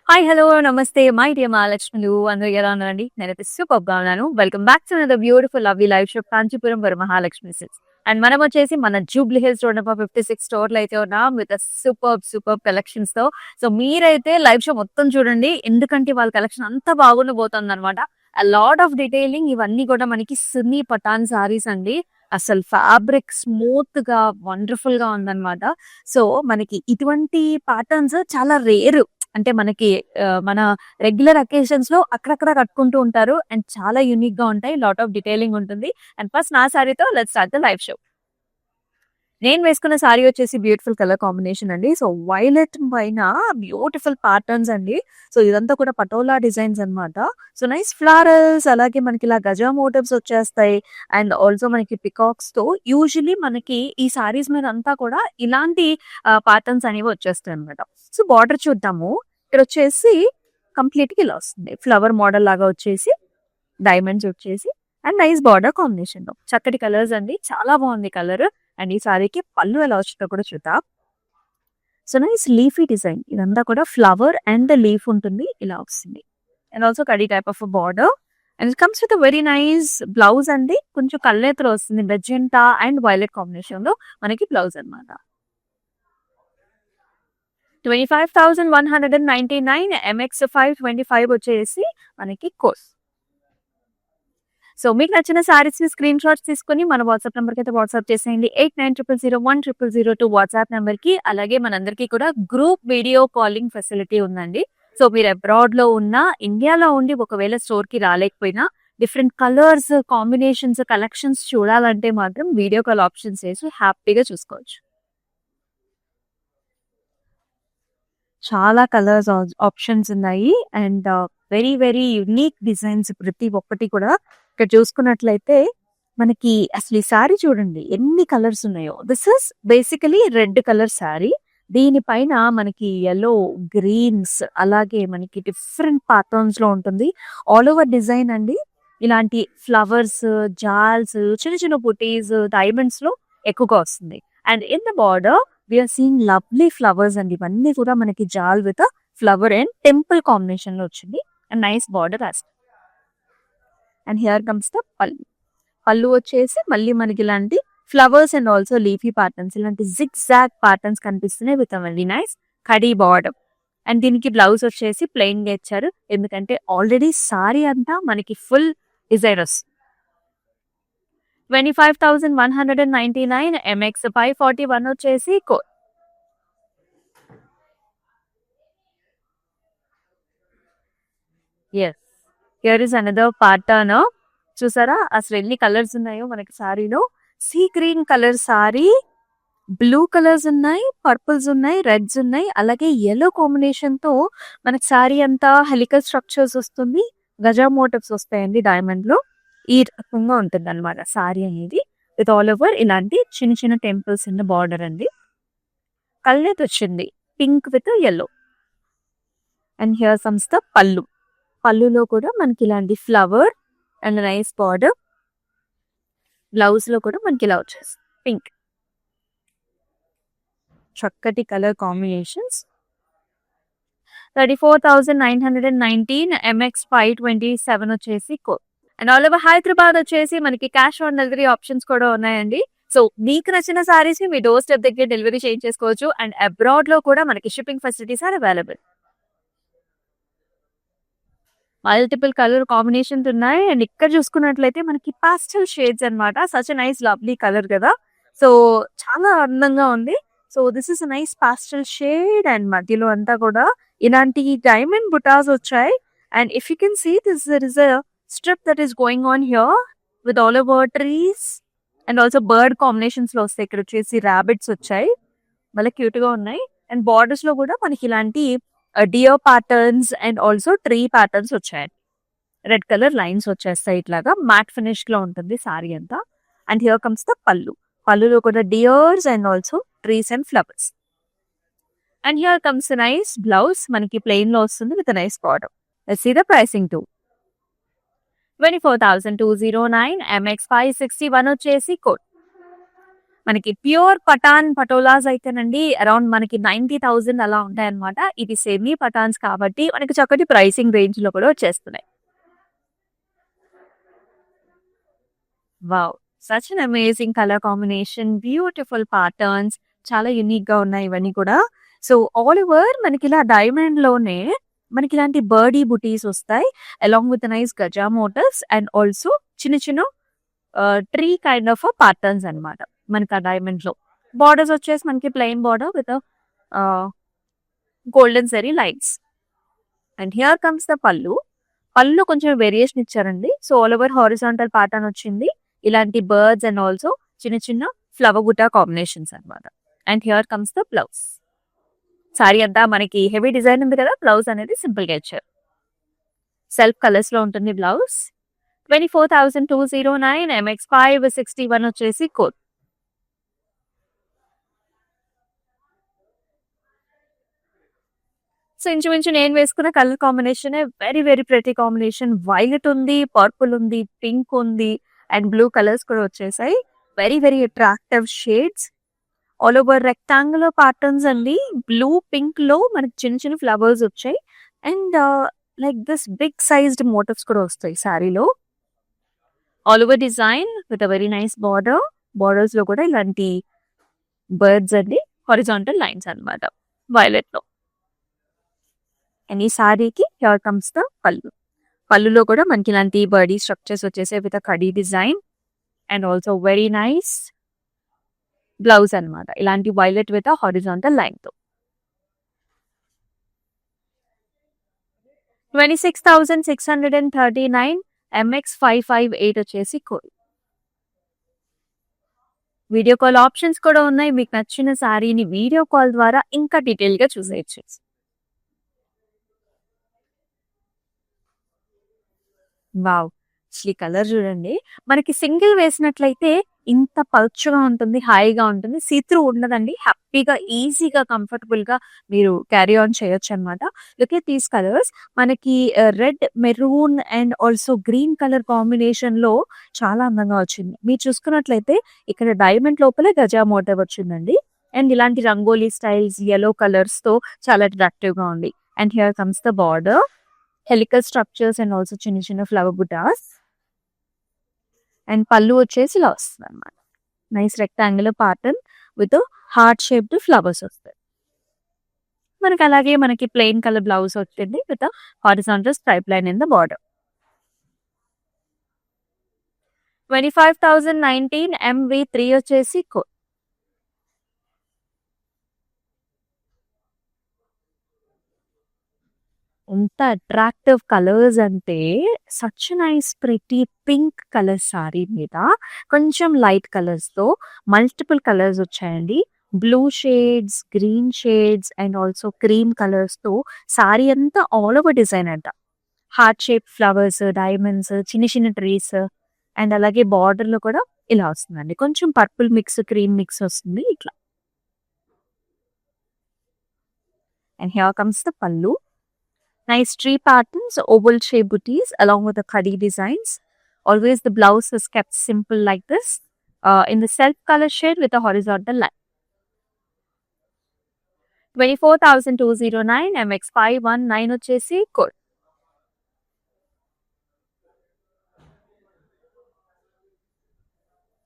Hi! Hello! నమస్తే. My dear మహాలక్ష్ములు. అందరూ ఎలా ఉన్నారండి? నేనైతే సూపర్‌గా ఉన్నాను. Welcome back to another beautiful lovely live show Kanchipuram Varamahalakshmi silks. And మనమొచ్చేసి మన జూబ్లీ హిల్స్ రోడ్ నంబర్ 56 స్టోర్‌లో అయితే ఉన్నాం విత్ సూపర్బ్ కలెక్షన్స్‌తో. సో, మీరైతే లైవ్ షో మొత్తం చూడండి. ఎందుకంటే వాళ్ళ కలెక్షన్ అంత బాగుండబోతుందన్నమాట. లాట్ ఆఫ్ డీటెయిలింగ్ ఇవన్నీ కూడా మనకి సున్నీ పటాన్ సారీస్ అండి. అసలు ఫ్యాబ్రిక్ స్మూత్‌గా వండర్‌ఫుల్‌గా ఉందన్నమాట. సో, మనకి ఇటువంటి ప్యాటర్న్స్ చాలా రేర్. అంటే మనకి మన రెగ్యులర్ అకేషన్స్‌లో అక్కడక్కడ కట్టుకుంటూ ఉంటారు. అండ్ చాలా యూనిక్‌గా ఉంటాయి. లాట్ ఆఫ్ డీటెయిలింగ్ ఉంటుంది. అండ్ ఫస్ట్ నా సారీతో let's start the live show. నేను వేసుకున్న సారీ వచ్చేసి బ్యూటిఫుల్ కలర్ కాంబినేషన్ అండి. సో, వైలెట్ పైన బ్యూటిఫుల్ ప్యాటర్న్స్ అండి. సో, ఇదంతా కూడా పటోలా డిజైన్స్ అన్నమాట. సో, నైస్ ఫ్లారల్స్ అలాగే మనకి ఇలా గజా మోటివ్స్ వచ్చేస్తాయి. అండ్ ఆల్సో మనకి పికాక్స్‌తో యూజువల్లీ మనకి ఈ సారీస్ మీద అంతా కూడా ఇలాంటి ప్యాటర్న్స్ అనేవి వచ్చేస్తాయన్నమాట. సో, బార్డర్ చూద్దాము. ఇక్కడొచ్చేసి కంప్లీట్‌గా ఇలా వస్తుంది. ఫ్లవర్ మోడల్ లాగా వచ్చేసి, డైమండ్స్ వచ్చేసి అండ్ నైస్ బార్డర్ కాంబినేషన్‌లో. చక్కటి కలర్స్ అండి. చాలా బాగుంది కలర్. అండ్ ఈ సారీకి పళ్ళు ఎలా వచ్చిందో కూడా చూద్దాం. So, nice leafy design. ఇదంతా కూడా ఫ్లవర్ అండ్ లీఫ్ ఉంటుంది. ఇలా వస్తుంది. And also khadi type of border. And it comes with very nice blouse అండి. కొంచెం కల్నేతలో వస్తుంది. మెజెంటా అండ్ వైలెట్ కాంబినేషన్‌లో మనకి బ్లౌజ్ అన్నమాట. 25,199 ఎంఎక్స్ 525 వచ్చేసి మనకి కోర్స్. సో, మీకు నచ్చిన సారీస్‌ని స్క్రీన్ షాట్స్ తీసుకొని మన వాట్సాప్ నంబర్‌కి అయితే వాట్సాప్ చేసేయండి. 8900010002 వాట్సాప్ నంబర్‌కి. అలాగే మనందరికీ కూడా గ్రూప్ వీడియో కాలింగ్ ఫెసిలిటీ ఉందండి. సో, మీరు అబ్రాడ్‌లో ఉన్నా, ఇండియాలో ఉండి ఒకవేళ స్టోర్‌కి రాలేకపోయినా డిఫరెంట్ కలర్స్, కాంబినేషన్స్, కలెక్షన్స్ చూడాలంటే మాత్రం వీడియో కాల్ ఆప్షన్స్ చేసి హ్యాపీగా చూసుకోవచ్చు. చాలా కలర్స్ ఆప్షన్స్ ఉన్నాయి. అండ్ వెరీ యూనిక్ డిజైన్స్ ప్రతి ఒక్కటి కూడా. ఇక్కడ చూసుకున్నట్లయితే మనకి అసలు ఈ సారీ చూడండి ఎన్ని కలర్స్ ఉన్నాయో. This is basically red colour sorry. దీనిపైన మనకి యెల్లో, గ్రీన్స్ అలాగే మనకి డిఫరెంట్ ప్యాటర్న్స్ లో ఉంటుంది. ఆల్ ఓవర్ డిజైన్ అండి. ఇలాంటి ఫ్లవర్స్, జాల్స్, చిన్న చిన్న బుటీస్, డైమండ్స్ లో ఎక్కువగా వస్తుంది. And in the border we are seeing lovely flowers అండి. ఇవన్నీ కూడా మనకి జాల్ with flower and temple combination లో వచ్చింది. అండ్ నైస్ బార్డర్ యాస్. అండ్ హియర్ కమ్స్ ద పళ్ళు. పళ్ళు వచ్చేసి మళ్ళీ మనకి ఇలాంటి flowers and also leafy patterns, ఇలాంటి జిగ్ జాగ్ ప్యాటర్న్స్ కనిపిస్తున్నాయి విత్ వెరీ నైస్ కడీ బార్డర్. అండ్ దీనికి బ్లౌజ్ వచ్చేసి ప్లెయిన్ గా ఇచ్చారు. ఎందుకంటే ఆల్రెడీ సారీ అంతా మనకి ఫుల్ డిజైన్ వస్తుంది. 25,199 ఎంఎక్స్ 541 వచ్చేసి code. Yes, here is another pattern. చూసారా అసలు ఎన్ని కలర్స్ ఉన్నాయో మనకి సారీలో. Sea green colour sari, blue colours ఉన్నాయి, పర్పుల్స్ ఉన్నాయి, రెడ్స్ ఉన్నాయి, అలాగే యెల్లో కాంబినేషన్ తో మనకి సారీ అంతా హెలికల్ స్ట్రక్చర్స్ వస్తుంది. గజా మోటివ్స్ వస్తాయండి డైమండ్ లో. ఈ రకంగా ఉంటుంది అనమాట సారీ అనేది. విత్ ఆల్ ఓవర్ ఇలాంటి చిన్న చిన్న టెంపుల్స్ ఇన్ బార్డర్ అండి. కల్నేత్ వచ్చింది pink with yellow. And here comes the pallu. పళ్ళులో కూడా మనకి ఇలాంటి flower and nice border. Blouse లో కూడా మనకి ఇలా వచ్చేస్తుంది పింక్. చక్కటి కలర్ కాంబినేషన్స్. 34,919 ఎంఎక్స్ 527 వచ్చేసి code. And all over Hyderabad వచ్చేసి మనకి క్యాష్ ఆన్ డెలివరీ ఆప్షన్స్ కూడా ఉన్నాయండి. సో, మీకు నచ్చిన సారీస్ మీ డోర్ స్టెప్ దగ్గర డెలివరీ చేయించేసుకోవచ్చు. అండ్ అబ్రాడ్ లో కూడా మనకి shipping facilities are available. Multiple colour combinations ఉన్నాయి. అండ్ ఇక్కడ చూసుకున్నట్లయితే మనకి పాస్టల్ షేడ్స్ అన్నమాట. సచ్ నైస్ లవ్లీ కలర్ కదా. సో, చాలా అందంగా ఉంది. So, this is nice pastel shade and మధ్యలో అంతా కూడా ఇలాంటి డైమండ్ బుటాస్ వచ్చాయి. And if you can see this there is a strip that is going on here with all over trees and also bird combinations లో వస్తాయి. ఇక్కడ వచ్చేసి రాబిట్స్ వచ్చాయి, మళ్ళీ క్యూట్ గా ఉన్నాయి. అండ్ బార్డర్స్ లో కూడా మనకి ఇలాంటి dear patterns and also tree patterns వచ్చాయి. రెడ్ కలర్ లైన్స్ వచ్చేస్తాయి. ఇట్లాగా మ్యాట్ ఫినిష్ లో ఉంటుంది సారీ అంతా. And here comes the pallu. పళ్ళులో కూడా deers and also trees and flowers. And here comes nice blouse. మనకి ప్లెయిన్ లో వస్తుంది with nice border. Let's see the pricing too. 24,209 MX 561 వచ్చేసి కోడ్. మనకి ప్యూర్ పఠాన్ పటోలాస్ అయితేనండి అరౌండ్ మనకి 90,000 అలా ఉంటాయన్నమాట. ఇది సెమీ పఠాన్స్ కాబట్టి మనకి చక్కటి ప్రైసింగ్ రేంజ్ లో కూడా వచ్చేస్తున్నాయి. Wow! Such an amazing colour combination, beautiful patterns, చాలా యూనిక్ గా ఉన్నాయి ఇవన్నీ కూడా. సో ఆల్ ఓవర్ మనకి ఇలా డైమండ్ లోనే మనకి ఇలాంటి బర్డీ బుటీస్ వస్తాయి. Along with nice gaja motifs and also చిన్న చిన్న ట్రీ కైండ్ ఆఫ్ ప్యాటర్న్స్ అన్నమాట. మనకి ఆ డైమండ్ లో బార్డర్స్ వచ్చేసి మనకి plain border with golden zari lines. And here comes the పళ్ళు. పళ్ళు కొంచెం వేరియేషన్ ఇచ్చారండి. So all over horizontal pattern వచ్చింది. ఇలాంటి బర్డ్స్ అండ్ ఆల్సో చిన్న చిన్న ఫ్లవర్ బుటా కాంబినేషన్స్ అన్నమాట. And here comes the blouse. Sorry అంతా మనకి హెవీ డిజైన్ ఉంది కదా, బ్లౌజ్ అనేది సింపుల్ గా ఇచ్చారు. సెల్ఫ్ కలర్స్ లో ఉంటుంది బ్లౌజ్. 24,209 MX561 వచ్చేసి కోడ్. సో ఇంచుమించు నేను వేసుకున్న colour combination very very pretty combination. Violet ఉంది, పర్పుల్ ఉంది, పింక్ ఉంది అండ్ బ్లూ కలర్స్ కూడా వచ్చేసాయి. Very very attractive shades. All over rectangular patterns అండి. బ్లూ పింక్ లో మనకి చిన్న చిన్న ఫ్లవర్స్ వచ్చాయి and like this big sized motifs కూడా వస్తాయి శారీలో. All over design with a very nice border. Borders లో కూడా ఇలాంటి బర్డ్స్ అండి, హారిజాంటల్ లైన్స్ అన్నమాట వైలెట్ లో. అండ్ ఈ సారీకి హియర్ కమ్స్ ద పళ్ళు. పళ్ళులో కూడా మనకి ఇలాంటి బర్డీ స్ట్రక్చర్స్ వచ్చేసాయి with khadi design and also very nice blouse అన్నమాట. ఇలాంటి వైలెట్ విత్ హారిజాంటల్ లైన్ తో. 26,639 MX558 వచ్చేసి కోడ్. వీడియో కాల్ ఆప్షన్స్ కూడా ఉన్నాయి. మీకు నచ్చిన సారీని వీడియో కాల్ ద్వారా ఇంకా డీటెయిల్ గా చూసేయచ్చు. వావ్! అసలు ఈ కలర్ చూడండి. మనకి సింగిల్ వేసినట్లయితే ఇంత పల్చగా ఉంటుంది, హాయిగా ఉంటుంది. సీ త్రూ ఉండదండి. హ్యాపీగా, ఈజీగా, కంఫర్టబుల్ గా మీరు క్యారీ ఆన్ చేయొచ్చు అనమాట. Look at these colours. మనకి red, maroon and also green colour combination లో చాలా అందంగా వచ్చింది. మీరు చూసుకున్నట్లయితే ఇక్కడ డైమండ్ లోపల గజా మోటివ్ వచ్చిందండి. అండ్ ఇలాంటి రంగోలీ స్టైల్స్, యెల్లో కలర్స్ తో చాలా అట్రాక్టివ్ గా ఉంది. And here comes the border, helical structures and also చిన్న చిన్న ఫ్లవర్ బుటాస్. అండ్ పళ్ళు వచ్చేసి ఇలా వస్తుంది అనమాట. Nice rectangular pattern with heart shaped flowers వస్తాయి. మనకి అలాగే మనకి ప్లెయిన్ కలర్ బ్లౌజ్ వచ్చింది with horizontal stripe line in the border. 25,019 MV3 వచ్చేసి కోడ్. ఎంత అట్రాక్టివ్ కలర్స్ అంటే such nice pretty pink colour sorry మీద కొంచెం లైట్ కలర్స్ తో మల్టిపుల్ కలర్స్ వచ్చాయండి. Blue shades, green shades and also cream colours తో sorry అంతా ఆల్ ఓవర్ డిజైన్ అంట. హార్ట్ షేప్ ఫ్లవర్స్, డైమండ్స్, చిన్న చిన్న ట్రీస్ అండ్ అలాగే బార్డర్ లో కూడా ఇలా వస్తుందండి. కొంచెం పర్పుల్ మిక్స్, క్రీమ్ మిక్స్ వస్తుంది ఇట్లా. అండ్ హియర్ కమ్స్ ద పళ్ళు. Nice tree patterns, oval shape booties along with the khadi designs. Always the blouse is kept simple like this in the self color shade with a horizontal line. 24,209 MX519 వచ్చేసి code.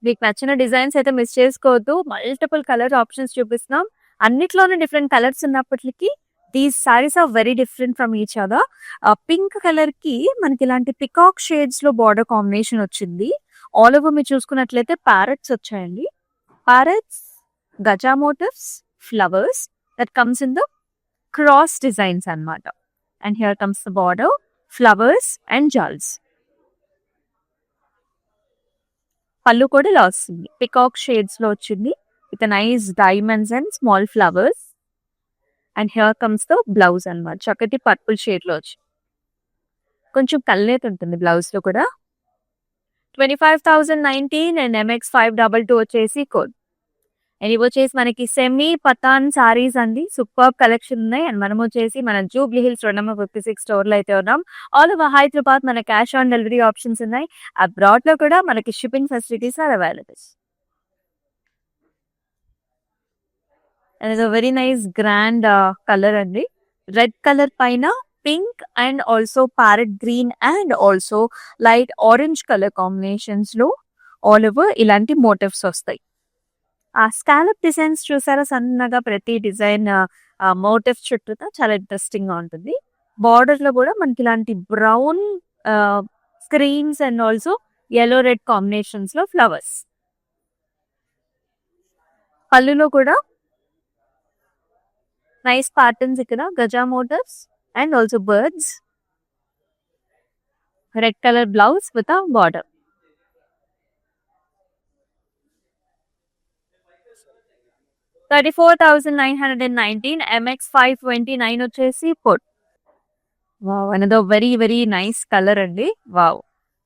మీకు నచ్చిన designs అయితే miss చేసుకోవద్దు. Multiple colour options చూపిస్తున్నాం. అన్నిట్లోనే different colours ఉన్నప్పటికీ these saris are very different from each other. Pink colour కి మనకి ఇలాంటి పికాక్ షేడ్స్ లో బార్డర్ కాంబినేషన్ వచ్చింది. ఆల్ ఓవర్ మీరు చూసుకున్నట్లయితే ప్యారెట్స్ వచ్చాయండి. ప్యారెట్స్, గజా motifs, flowers that comes in the cross designs అన్నమాట. And here comes the border, flowers and జాల్స్. పళ్ళు కూడా ఇలా వస్తుంది. పికాక్ షేడ్స్ లో వచ్చింది with nice diamonds and small flowers. And here comes the blouse అన్నమాట. చక్కటి పర్పుల్ షేడ్ లో వచ్చి కొంచెం కల్నేత ఉంటుంది బ్లౌజ్ లో కూడా. 25,019 అండ్ MX522 వచ్చేసి కోడ్. అండ్ ఇవి వచ్చేసి మనకి సెమీ పతాన్ సారీస్ అండి. సూపర్ కలెక్షన్ ఉన్నాయి. అండ్ మనం వచ్చేసి మన Jubilee hills road number 56 store లో అయితే ఉన్నాం. ఆల్ ఓవర్ హైదరాబాద్ మన క్యాష్ ఆన్ డెలివరీ ఆప్షన్స్ ఉన్నాయి. అబ్రాడ్ లో కూడా మనకి shipping facilities are available. And it's very nice grand colour అండి. రెడ్ కలర్ పైన pink and also parrot green and also light orange colour combinations లో ఆల్ ఓవర్ ఇలాంటి motifs వస్తాయి. ఆ స్కాలప్ డిజైన్స్ చూసారా, సన్నగా ప్రతి డిజైన్ మోటివ్ చుట్టూతో చాలా ఇంట్రెస్టింగ్ గా ఉంటుంది. బార్డర్ లో కూడా మనకి ఇలాంటి brown screens and also yellow red combinations లో ఫ్లవర్స్. పళ్ళులో కూడా నైస్ ప్యాటర్న్స్, ఇక్కడ గజా motifs and also birds. Red colour blouse with a border. $34,919 MX 529 వచ్చేసి పొట్. Wow, another very very nice colour అండి. వావ్,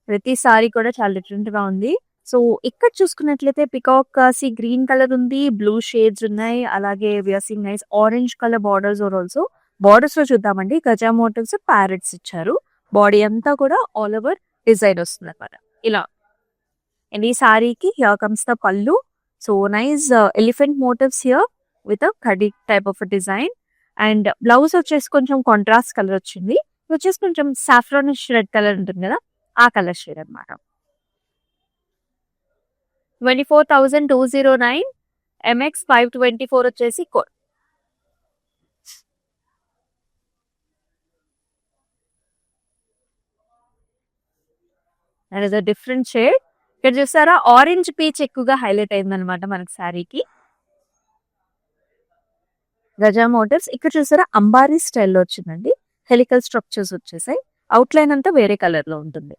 ప్రతి సారీ కూడా చాలా డిఫరెంట్ గా ఉంది. సో ఇక్కడ చూసుకున్నట్లయితే పికాక్ సి గ్రీన్ కలర్ ఉంది, బ్లూ షేడ్స్ ఉన్నాయి, అలాగే we are seeing nice orange colour borders are also. Borders లో చూద్దామండి, గజా మోటివ్స్ ప్యారెట్స్ ఇచ్చారు. బాడీ అంతా కూడా ఆల్ ఓవర్ డిజైన్ వస్తుంది అనమాట ఇలా. అండ్ ఈ సారీకి here comes the pallu. So nice elephant motifs here with a kadi type of design. And blouse వచ్చేసి కొంచెం కాంట్రాస్ట్ కలర్ వచ్చింది. ఇది వచ్చేసి కొంచెం సాఫ్రానిష్ రెడ్ కలర్ ఉంటుంది కదా, ఆ కలర్ షేడ్ అనమాట. 24,209 MX 524 వచ్చేసి code. And is a different shade. ఇక్కడ చూసారా, ఆరెంజ్ పీచ్ ఎక్కువగా హైలైట్ అయింది అనమాట మనకి శారీకి. గజా మోటివ్స్ ఇక్కడ చూసారా, అంబారీ స్టైల్లో వచ్చిందండి. హెలికల్ స్ట్రక్చర్స్ వచ్చేసాయి. అవుట్లైన్ అంతా వేరే కలర్ లో ఉంటుంది.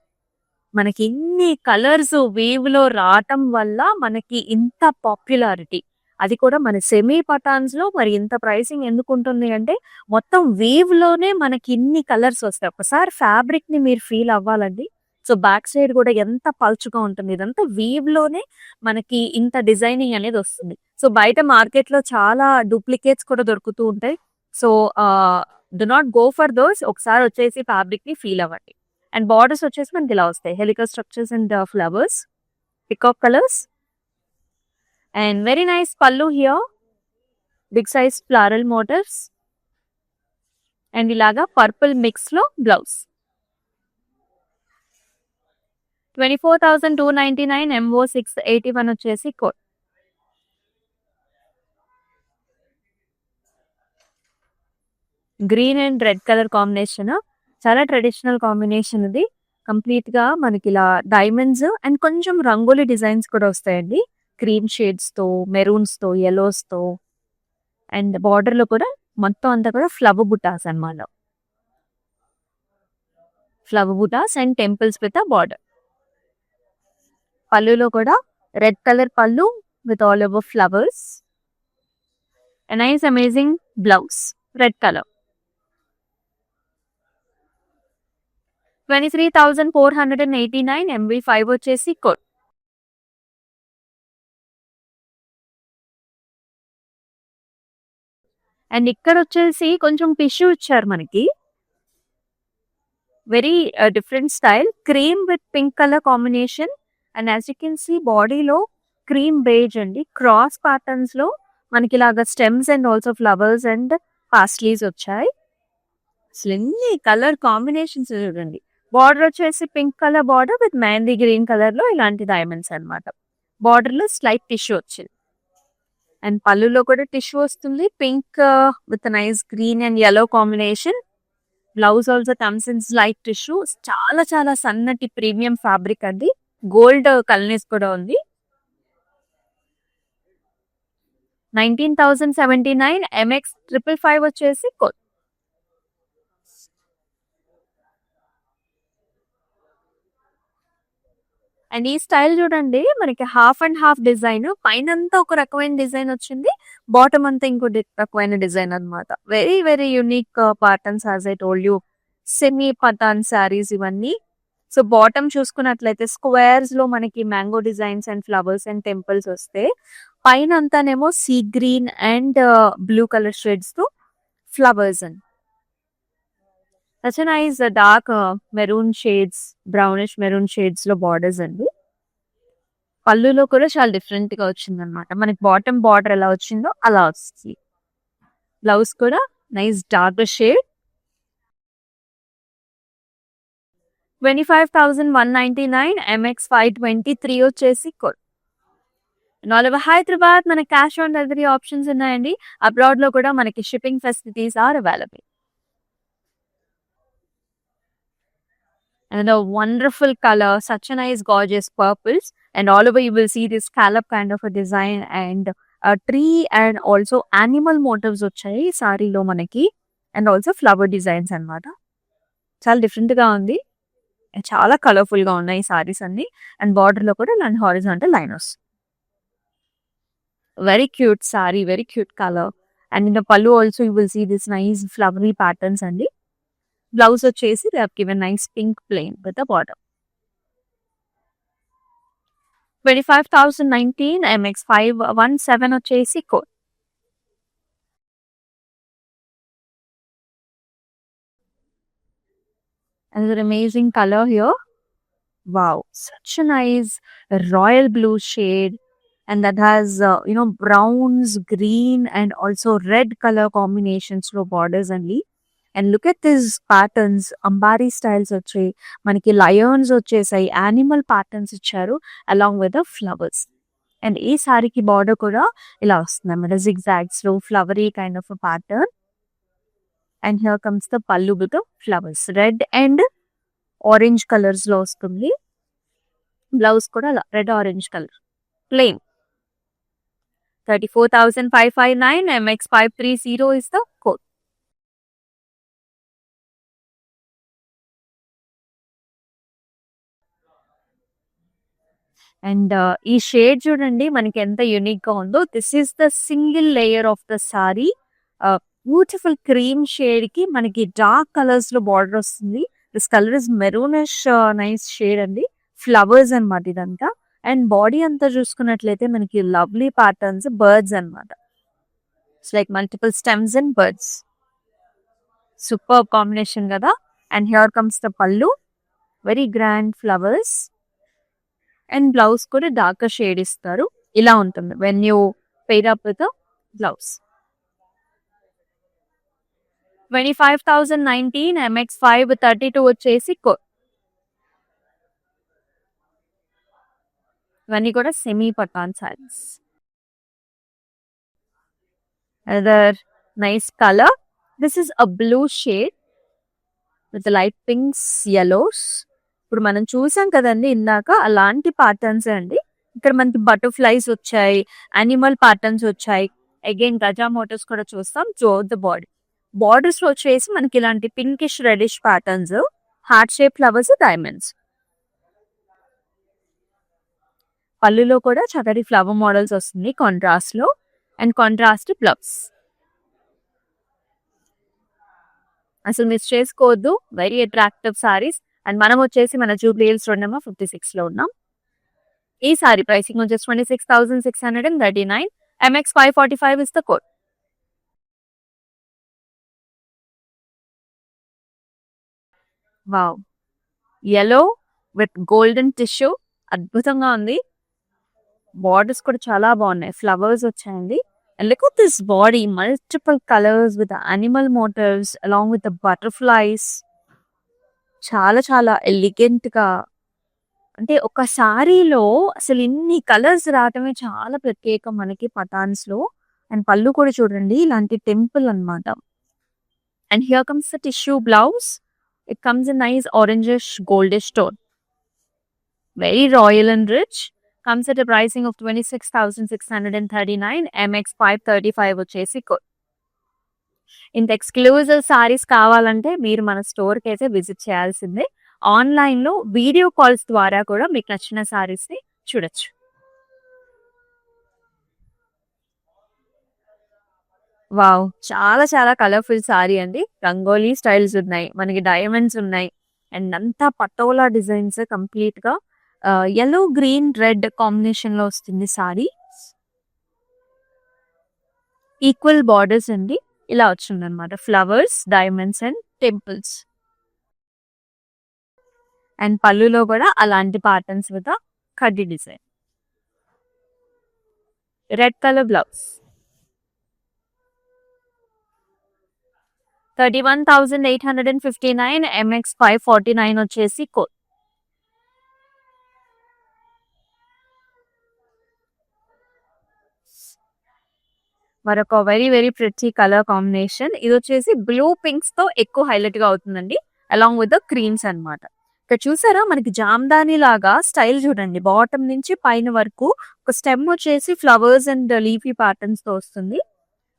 మనకి ఇన్ని కలర్స్ వేవ్ లో రావటం వల్ల మనకి ఇంత పాపులారిటీ, అది కూడా మన సెమీ పటాన్స్ లో. మరి ఇంత ప్రైసింగ్ ఎందుకు ఉంటుంది అంటే, మొత్తం వేవ్ లోనే మనకి ఇన్ని కలర్స్ వస్తాయి. ఒకసారి ఫ్యాబ్రిక్ ని మీరు ఫీల్ అవ్వాలండి. సో బ్యాక్ సైడ్ కూడా ఎంత పల్చుగా ఉంటుంది. ఇదంతా వీవ్ లోనే మనకి ఇంత డిజైనింగ్ అనేది వస్తుంది. సో బయట మార్కెట్ లో చాలా డూప్లికేట్స్ కూడా దొరుకుతూ ఉంటాయి. So do not go for those. ఒకసారి వచ్చేసి ఫ్యాబ్రిక్ ని ఫీల్ అవ్వండి. అండ్ బార్డర్స్ వచ్చేసి మనకి ఇలా వస్తాయి, helical structures and flowers, peacock colours. And very nice పల్లు here, big size floral motifs. And ఇలాగా పర్పుల్ మిక్స్ లో బ్లౌజ్. 24,299 MO 681 వచ్చేసి code. Green and red colour combination, చాలా ట్రెడిషనల్ కాంబినేషన్ ఇది. కంప్లీట్ గా మనకి ఇలా డైమండ్స్ అండ్ కొంచెం రంగోలీ డిజైన్స్ కూడా వస్తాయండి, క్రీమ్ షేడ్స్ తో, మెరూన్స్ తో, yellows తో. అండ్ బార్డర్ లో కూడా మొత్తం అంతా కూడా ఫ్లవర్ బుటాస్ అన్నమాట. Flower butas and temples with a border. పళ్ళులో కూడా red colour pallu with all over flowers. Nice amazing blouse, red colour. 23,489 MV 5 వచ్చేసి కోడ్. అండ్ ఇక్కడ వచ్చేసి కొంచెం టిష్యూ ఇచ్చారు మనకి, very different style, cream with pink colour combination. And as you can see బాడీలో cream beige అండి, క్రాస్ ప్యాటర్న్స్ లో మనకి ఇలాగా stems and also flowers and paisleys వచ్చాయి. అసలు ఎన్ని కలర్ కాంబినేషన్స్ చూడండి. బార్డర్ వచ్చేసి pink colour border with mehndi green colour లో ఇలాంటి డైమండ్స్ అనమాట. బార్డర్ లో స్లైట్ టిష్యూ వచ్చింది. అండ్ పళ్ళులో కూడా టిష్యూ వస్తుంది, pink with nice green and yellow combination. Blouse also comes in slight tissue. చాలా చాలా సన్నటి ప్రీమియం ఫ్యాబ్రిక్ అండి, గోల్డ్ కలర్స్ కూడా ఉంది. 19,079 MX 555 వచ్చేసి కోడ్. అండ్ ఈ స్టైల్ చూడండి, మనకి హాఫ్ అండ్ హాఫ్ డిజైన్, పైన అంతా ఒక రకమైన డిజైన్ వచ్చింది, బాటమ్ అంతా ఇంకో రకమైన డిజైన్ అన్నమాట. Very very unique patterns, as I told you, semi Patan saris ఇవన్నీ. సో బాటమ్ చూసుకున్నట్లయితే స్క్వేర్స్ లో మనకి mango designs and flowers and temples వస్తే, పైన అంతానేమో sea green and blue colour shades తో flowers and such nice dark maroon shades, brownish maroon shades లో borders అండి. పళ్ళులో కూడా చాలా డిఫరెంట్ గా వచ్చింది అనమాట. మనకి బాటమ్ బార్డర్ ఎలా వచ్చిందో అలా వస్తుంది. బ్లౌజ్ కూడా నైస్ డార్క్ షేడ్. 25,199 MX523 వచ్చేసి కోడ్. ఆల్ ఓవర్ హైదరాబాద్ మన క్యాష్ ఆన్ డెలివరీ ఆప్షన్స్ ఉన్నాయండి. అబ్రాడ్ లో కూడా మనకి shipping facilities are available. And a wonderful color, such a nice gorgeous purples, and all over you will see this scallop kind of a design and a tree and also animal motifs వచ్చాయి సారీలో మనకి, and also flower designs అన్నమాట. చాలా different గా ఉంది, చాలా colourful గా ఉన్నాయి సారీస్ అన్ని. అండ్ బార్డర్ లో కూడా ఇలాంటి హారిజాంటల్ లైన్ వస్తుంది. Very cute sari, very cute colour. And in the pallu also you will see this nice flowery patterns అండి. బ్లౌజ్ వచ్చేసి they have given nice pink plain with the border. 25,019 MX517 వచ్చేసి code. Another amazing color here. Wow, such a nice royal blue shade, and that has browns, green, and also red color combinations లో borders only. And look at these patterns, ambari styles వచ్చాయి మనకి, lions వచ్చేసాయి, animal patterns ఇచ్చారు along with the flowers. And ఈ సారీకి border కూడా ఇలా వస్తుంది అన్నమాట, జిగ్జాగ్స్ లో flowery kind of pattern. And here comes the pallu with flowers, red and orange colours లో వస్తుంది. బ్లౌజ్ కూడా red orange colour plain. 34,559 MX530 is the code. And ఈ షేడ్ చూడండి మనకి ఎంత యూనిక్ గా ఉందో. This is the single layer of the sari. Beautiful cream shade కి మనకి డార్క్ కలర్స్ లో బార్డర్ వస్తుంది. This colour is maroonish nice shade అండి. ఫ్లవర్స్ అన్నమాట ఇదంతా. అండ్ బాడీ అంతా చూసుకున్నట్లయితే మనకి లవ్లీ ప్యాటర్న్స్, బర్డ్స్ అన్నమాట. It's like multiple stems and birds. Super combination కదా. And here comes the pallu, very grand flowers. And blouse కూడా డార్కర్ షేడ్ ఇస్తారు. ఇలా ఉంటుంది when you pair up with blouse. 25,019 MX532 వచ్చేసి కోడ్. ఇవన్నీ కూడా semi Patan saris. Other nice colour, this is a blue shade with light pinks, yellows. ఇప్పుడు మనం చూసాం కదండి ఇందాక, అలాంటి ప్యాటర్న్స్ అండి. ఇక్కడ మనకి బటర్ఫ్లైస్ వచ్చాయి, యానిమల్ ప్యాటర్న్స్ వచ్చాయి. అగైన్ గజా మోటివ్స్ కూడా చూస్తాం త్రూ ద బాడీ. బార్డర్స్ వచ్చేసి మనకి ఇలాంటి pinkish reddish patterns, heart shape flowers, diamonds. పళ్ళులో కూడా చక్కటి ఫ్లవర్ మోడల్స్ వస్తుంది కాంట్రాస్ట్ లో. And contrast blouse. అసలు మిస్ చేసుకోవద్దు, వెరీ అట్రాక్టివ్ సారీస్. అండ్ మనం వచ్చేసి మన జూబ్లీ హిల్స్ రోడ్ నెంబర్ 56 లో ఉన్నాం. ఈ సారీ ప్రైసింగ్ వచ్చేసి 26,639. MX545 is the code. Wow, yellow with golden tissue, అద్భుతంగా ఉంది. బార్డర్స్ కూడా చాలా బాగున్నాయి, ఫ్లవర్స్ వచ్చాయండి. And look at this body, multiple colors with the animal motifs along with the butterflies. చాలా చాలా ఎలిగెంట్ గా, అంటే ఒక సారీలో అసలు ఇన్ని కలర్స్ రావటమే చాలా ప్రత్యేకం మనకి పటాన్స్ లో. అండ్ పళ్ళు కూడా చూడండి ఇలాంటి టెంపుల్ అన్నమాట. And here comes the tissue blouse. It comes in nice orangish goldish tone, very royal and rich. Comes at a pricing of 26,639. MX535 వచ్చేసి కోడ్. ఇంత ఎక్స్క్లూజివ్ సారీస్ కావాలంటే మీరు మన స్టోర్ కి అయితే విజిట్ చేయాల్సిందే. ఆన్లైన్ లో వీడియో కాల్స్ ద్వారా కూడా మీకు నచ్చిన సారీస్ ని చూడొచ్చు. వావ్, చాలా చాలా కలర్ఫుల్ సారీ అండి. రంగోలీ స్టైల్స్ ఉన్నాయి, మనకి డైమండ్స్ ఉన్నాయి. అండ్ అంతా పటోలా డిజైన్స్ కంప్లీట్ గా yellow, green, red కాంబినేషన్ లో వస్తుంది సారీ. ఈక్వల్ బార్డర్స్ అండి, ఇలా వచ్చింది అనమాట. Flowers, diamonds and temples. And పళ్ళులో కూడా అలాంటి ప్యాటర్న్స్ విత్ కడ్డీ design. Red colour blouse. 31,859 MX 549 వచ్చేసి కోడ్. మరొక వెరీ ప్రిటీ కలర్ కాంబినేషన్. ఇది వచ్చేసి బ్లూ పింక్స్ తో ఎక్కువ హైలైట్ గా అవుతుందండి, అలాంగ్ విత్ ద క్రీమ్స్ అన్నమాట. ఇక్కడ చూసారా మనకి జామ్దాని లాగా స్టైల్ చూడండి, బాటమ్ నుంచి పైన వరకు ఒక స్టెమ్ వచ్చేసి ఫ్లవర్స్ అండ్ లీఫీ ప్యాటర్న్స్ తో వస్తుంది.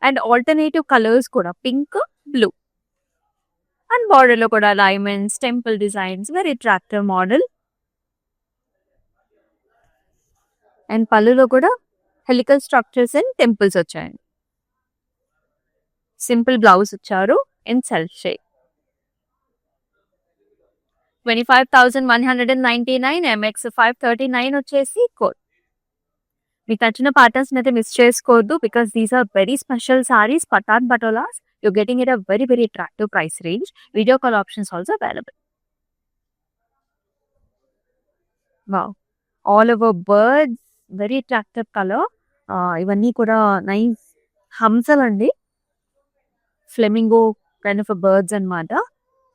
అండ్ ఆల్టర్నేటివ్ కలర్స్ కూడా పింక్, బ్లూ అండ్ బార్డర్ లో కూడా diamonds, temple designs, very attractive model. And పళ్ళులో కూడా హెలికల్ స్ట్రక్చర్స్ అండ్ టెంపుల్స్ వచ్చాయండి. సింపుల్ బ్లౌజ్ ఇచ్చారు ఇన్ సెల్ఫ్ షేడ్. 25,199 MX 539 వచ్చేసి కోడ్. మీకు నచ్చిన ప్యాటర్న్స్ అయితే మిస్ చేసుకోవద్దు, because these are very special saris, Patan Patolas. You're getting it at a very attractive price range. Video call options also available. Wow. All over birds, very attractive color. ఇవన్నీ కూడా nice హంసలండి, flamingo kind of birds అన్నమాట.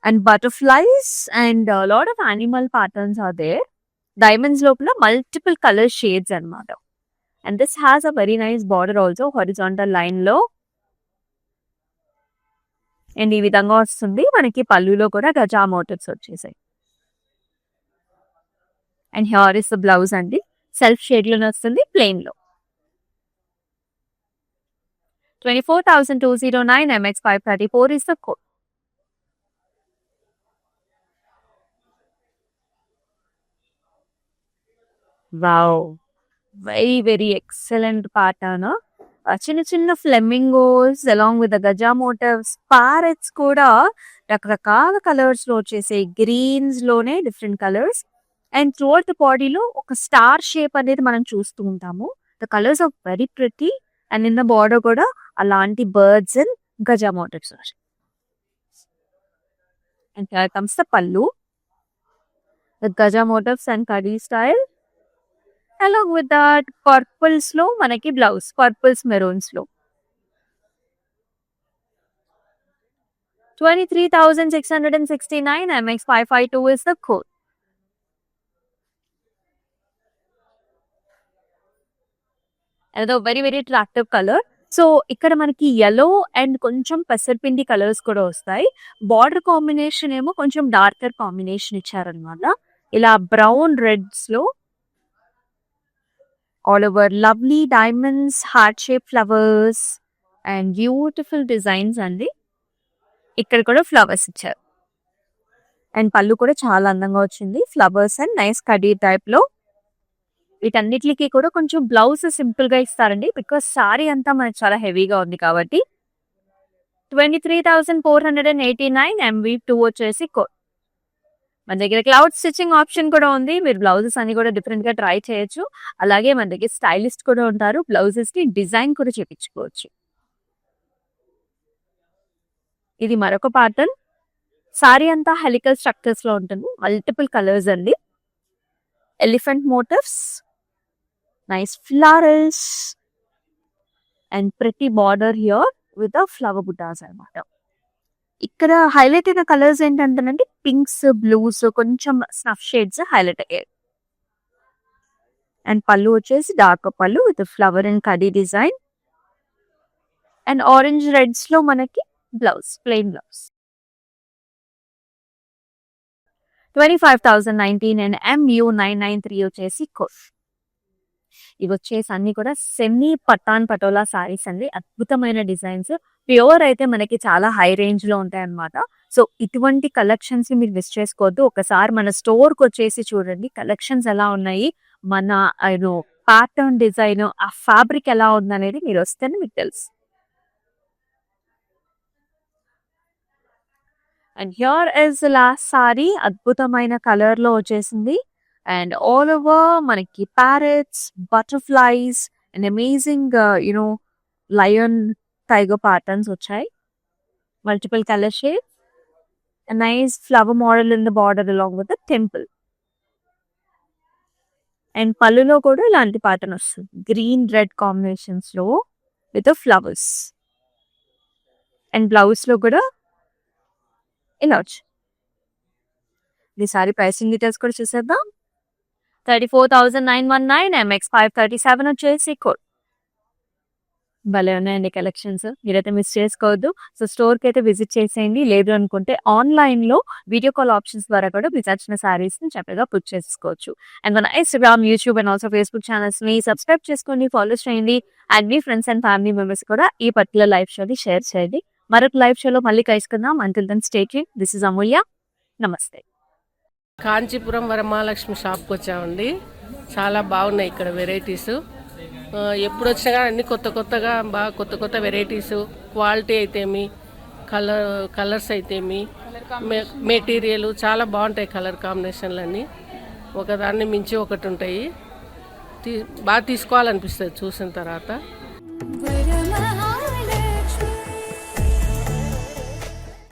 And butterflies and lot of animal patterns are there. Diamonds లోపల multiple colour shades అన్నమాట. And this has a very nice border also, horizontal line లో. And ఈ విధంగా వస్తుంది. మనకి పళ్ళులో కూడా గజా మోటివ్స్ వచ్చేసాయి. And here is the blouse అండి, సెల్ఫ్ షేడ్ లోనే వస్తుంది, ప్లెయిన్ లో. 24,209 MX 534 is the code. Wow, very excellent pattern. చిన్న ఫ్లెమింగోస్ అలాంగ్ విత్ గజా మోటివ్స్, ప్యారెట్స్ కూడా రకరకాల కలర్స్ లో వచ్చేసి గ్రీన్స్ లోనే different colours. And throughout the బాడీలో ఒక స్టార్ షేప్ అనేది మనం చూస్తూ ఉంటాము. The colours are very pretty. And in the border కూడా అలాంటి బర్డ్స్ అండ్ గజా motifs. And here comes the pallu, the గజా మోటివ్స్ అండ్ కడీ style. Along with that purples లో మనకి బ్లౌజ్, పర్పుల్స్ మెరూన్స్ లో. 23,669 MX 552 is the code. అదో very attractive colour. So ఇక్కడ మనకి yellow అండ్ కొంచెం పెసరపిండి కలర్స్ కూడా వస్తాయి. బార్డర్ కాంబినేషన్ ఏమో కొంచెం డార్కర్ కాంబినేషన్ ఇచ్చారనమాట. ఇలా బ్రౌన్ రెడ్స్ లో all over lovely diamonds, heart shape flowers and beautiful designs అండి. ఇక్కడ కూడా ఫ్లవర్స్ ఇచ్చారు. అండ్ పళ్ళు కూడా చాలా అందంగా వచ్చింది, flowers and nice khadi type లో. వీటన్నిటికి కూడా కొంచెం బ్లౌజ్ సింపుల్ గా ఇస్తారండి, బికాస్ సారీ అంతా మనకి చాలా హెవీగా ఉంది కాబట్టి. 23,489 MV2 వచ్చేసి కోడ్. మన దగ్గర క్లౌడ్ స్టిచ్చింగ్ ఆప్షన్ కూడా ఉంది. మీరు బ్లౌజెస్ అన్ని కూడా డిఫరెంట్ గా ట్రై చేయొచ్చు. అలాగే మన దగ్గర స్టైలిస్ట్ కూడా ఉంటారు, బ్లౌజెస్ కి డిజైన్ కూడా చేపించుకోవచ్చు. ఇది మరొక ప్యాటర్న్. సారీ అంతా హెలికల్ స్ట్రక్చర్స్ లో ఉంటుంది, మల్టిపుల్ కలర్స్ అండి. Elephant motifs, nice flowers and pretty border here with flower బుటాస్ అన్నమాట. ఇక్కడ హైలైట్ అయిన కలర్స్ ఏంటంటేనండి పింక్స్, బ్లూస్, కొంచెం స్నఫ్ షేడ్స్ హైలైట్ అయ్యాయి. అండ్ పళ్ళు వచ్చేసి dark pallu with flower and కడీ డిజైన్. అండ్ ఆరెంజ్ రెడ్స్ లో మనకి blouse, plain blouse. 25,019 and MU993 వచ్చేసి కోడ్. ఇవి వచ్చేసి అన్ని కూడా సెమీ పటాన్ పటోలా సారీస్ అండి, అద్భుతమైన డిజైన్స్. ప్యూర్ అయితే మనకి చాలా హై రేంజ్ లో ఉంటాయి అన్నమాట. సో ఇటువంటి కలెక్షన్స్ మీరు మిస్ చేసుకోవద్దు. ఒకసారి మన స్టోర్ కి వచ్చేసి చూడండి కలెక్షన్స్ ఎలా ఉన్నాయి, మన ప్యాటర్న్ డిజైన్, ఆ ఫ్యాబ్రిక్ ఎలా ఉందనేది మీరు వస్తేనే మీకు తెలుసు. And here is last sari, అద్భుతమైన కలర్ లో వచ్చేసింది. అండ్ ఆల్ ఓవర్ మనకి parrots, butterflies and amazing lion, tiger patterns వచ్చాయి. Multiple colour shade, nice flower model in the border along with the temple. And పళ్ళులో కూడా ఇలాంటి ప్యాటర్న్ వస్తుంది, గ్రీన్ రెడ్ కాంబినేషన్స్ లో విత్ ఫ్లవర్స్. అండ్ బ్లౌజ్ లో కూడా ఇలా వచ్చి ఈ సారీ ప్రైసింగ్ డీటెయిల్స్ కూడా చూసేద్దాం. 34,919 MX 537 వచ్చేసి కోడ్. భలే ఉన్నాయండి కలెక్షన్స్, మీరైతే మిస్ చేసుకోవద్దు. సో స్టోర్కి అయితే విజిట్ చేసేయండి, లేదు అనుకుంటే ఆన్లైన్లో వీడియో కాల్ ఆప్షన్స్ ద్వారా కూడా మీకు నచ్చిన శారీస్ని చక్కగా బుక్ చేసుకోవచ్చు. అండ్ మన Instagram, YouTube and also Facebook ఛానల్స్ని సబ్స్క్రైబ్ చేసుకోండి, ఫాలో చేయండి. అండ్ మీ ఫ్రెండ్స్ అండ్ ఫ్యామిలీ మెంబర్స్ కూడా ఈ పర్టికులర్ లైవ్ షోని షేర్ చేయండి. మరొక లైవ్ షోలో మళ్ళీ కలుసుకుందాం. Until then stay tuned. This is Amulya. నమస్తే. కాంచీపురం వరమహాలక్ష్మి షాప్కి వచ్చామండి. చాలా బాగున్నాయి ఇక్కడ వెరైటీస్. ఎప్పుడు వచ్చినా కానీ అన్ని కొత్తగా బాగా కొత్త వెరైటీస్, క్వాలిటీ అయితేమి, కలర్స్ అయితేమి, మెటీరియల్ చాలా బాగుంటాయి. కలర్ కాంబినేషన్లు అన్నీ ఒకదాన్ని మించి ఒకటి ఉంటాయి. బాగా తీసుకోవాలనిపిస్తుంది చూసిన తర్వాత.